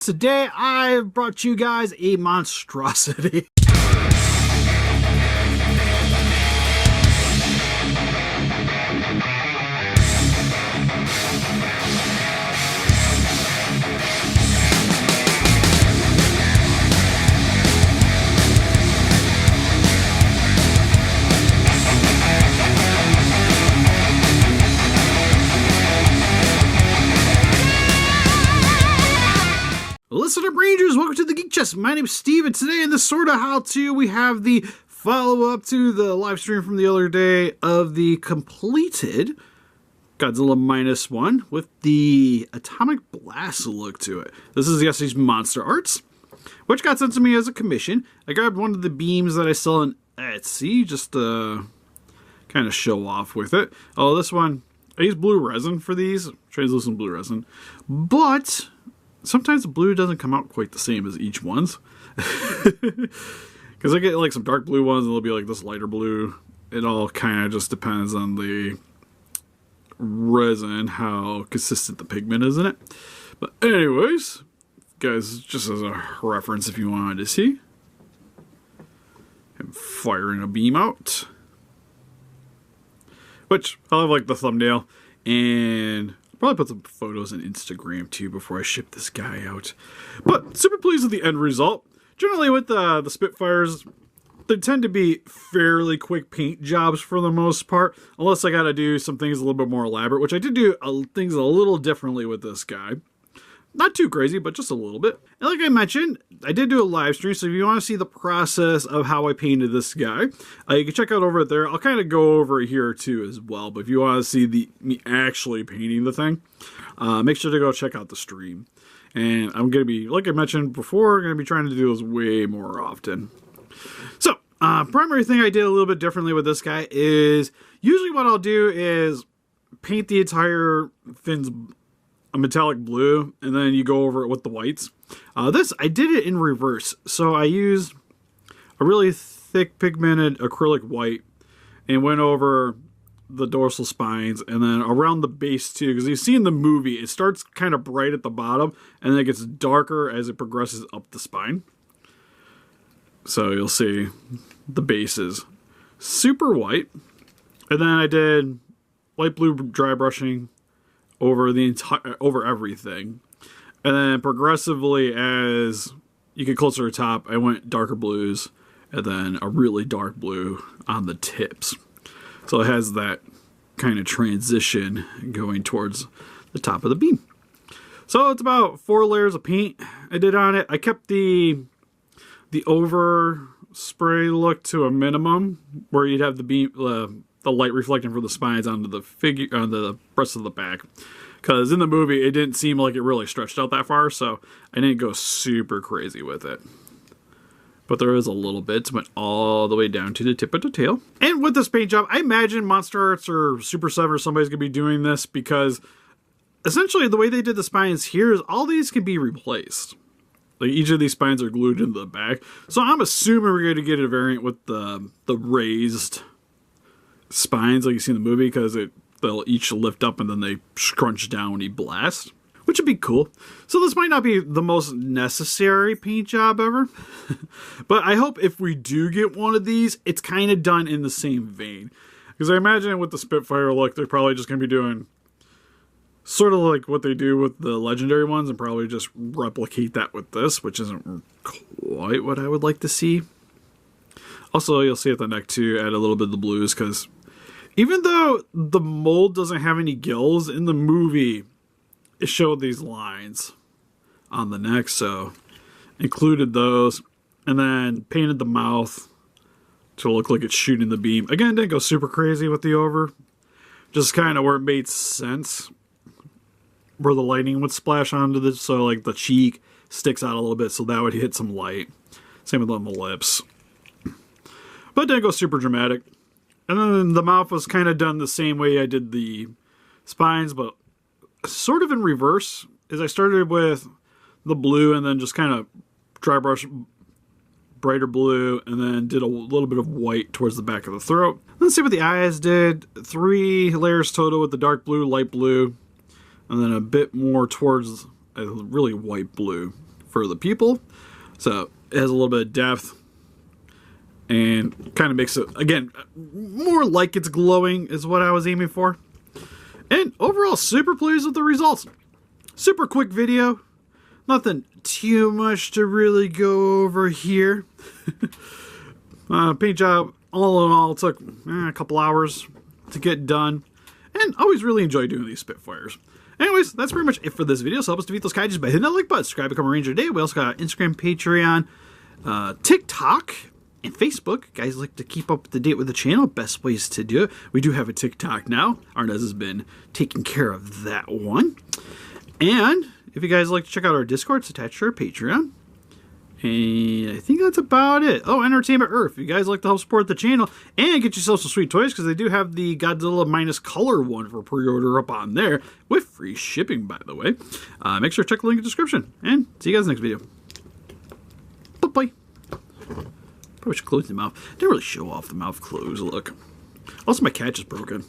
Today I've brought you guys a monstrosity. Listen up, Rangers, welcome to the Geek Chest. My name is Steve, and today in this Sorta how-to, we have the follow-up to the live stream from the other day of the completed Godzilla Minus One with the Atomic Blast look to it. This is the SH MonsterArts, which got sent to me as a commission. I grabbed one of the beams that I sell on Etsy just to kind of show off with it. Oh, this one, I use blue resin for these, translucent blue resin, but sometimes the blue doesn't come out quite the same as each one's. Because I get like some dark blue ones and they'll be like this lighter blue. It all kind of just depends on the resin, how consistent the pigment is in it. But anyways, guys, just as a reference if you wanted to see. I'm firing a beam out. Which, I'll have like the thumbnail and probably put some photos on Instagram too before I ship this guy out. But super pleased with the end result. Generally with the Spitfires, they tend to be fairly quick paint jobs for the most part. Unless I gotta do some things a little bit more elaborate, which I did do things a little differently with this guy. Not too crazy, but just a little bit. And like I mentioned, I did do a live stream, so if you want to see the process of how I painted this guy, you can check out over there. I'll kind of go over it here too as well, but if you want to see me actually painting the thing, make sure to go check out the stream. And I'm going to be, like I mentioned before, going to be trying to do this way more often. So, primary thing I did a little bit differently with this guy is, usually what I'll do is paint the entire fin's a metallic blue, and then you go over it with the whites. This, I did it in reverse. So I used a really thick pigmented acrylic white and went over the dorsal spines and then around the base too, because you see in the movie, it starts kind of bright at the bottom and then it gets darker as it progresses up the spine. So you'll see the base is super white. And then I did light blue dry brushing over the entire, over everything, and then progressively as you get closer to the top, I went darker blues, and then a really dark blue on the tips. So it has that kind of transition going towards the top of the beam. So it's about 4 layers of paint I did on it. I kept the over spray look to a minimum, where you'd have the beam, the light reflecting from the spines onto the figure, on the rest of the back. Because in the movie, it didn't seem like it really stretched out that far, so I didn't go super crazy with it. But there is a little bit, went all the way down to the tip of the tail. And with this paint job, I imagine MonsterArts or Super 7 or somebody's going to be doing this, because essentially the way they did the spines here is all these can be replaced. Like each of these spines are glued into the back. So I'm assuming we're going to get a variant with the raised spines like you see in the movie, because they'll each lift up and then they scrunch down when he blasts, which would be cool. So this might not be the most necessary paint job ever, but I hope if we do get one of these, it's kind of done in the same vein. Because I imagine with the Spitfire look, they're probably just going to be doing sort of like what they do with the legendary ones and probably just replicate that with this, which isn't quite what I would like to see. Also, you'll see at the neck too, add a little bit of the blues, because even though the mold doesn't have any gills, in the movie, it showed these lines on the neck, so included those, and then painted the mouth to look like it's shooting the beam. Again, didn't go super crazy with the over, just kind of where it made sense, where the lighting would splash onto the, so like the cheek sticks out a little bit, so that would hit some light. Same with on the lips. But it didn't go super dramatic. And then the mouth was kind of done the same way I did the spines, but sort of in reverse. Is I started with the blue and then just kind of dry brush brighter blue, and then did a little bit of white towards the back of the throat. Let's see what the eyes did. 3 layers total with the dark blue, light blue, and then a bit more towards a really white blue. for the pupil. So it has a little bit of depth and kind of makes it, again, more like it's glowing is what I was aiming for. And overall, super pleased with the results. Super quick video. Nothing too much to really go over here. Paint job, all in all, took a couple hours to get done. And I always really enjoy doing these Spitfires. Anyways, that's pretty much it for this video. So help us defeat those kaijus by hitting that like button, subscribe, become a Ranger today. We also got Instagram, Patreon, TikTok, and Facebook. Guys like to keep up to date with the channel. Best ways to do it. We do have a TikTok now. Arnez has been taking care of that one. And if you guys like to check out our Discord, it's attached to our Patreon. And I think that's about it. Oh, Entertainment Earth. If you guys like to help support the channel and get yourself some sweet toys, because they do have the Godzilla Minus Color one for pre-order up on there, with free shipping, by the way. Make sure to check the link in the description. And see you guys next video. Bye-bye. Probably should close the mouth. Didn't really show off the mouth close. Look. Also, my catch is broken.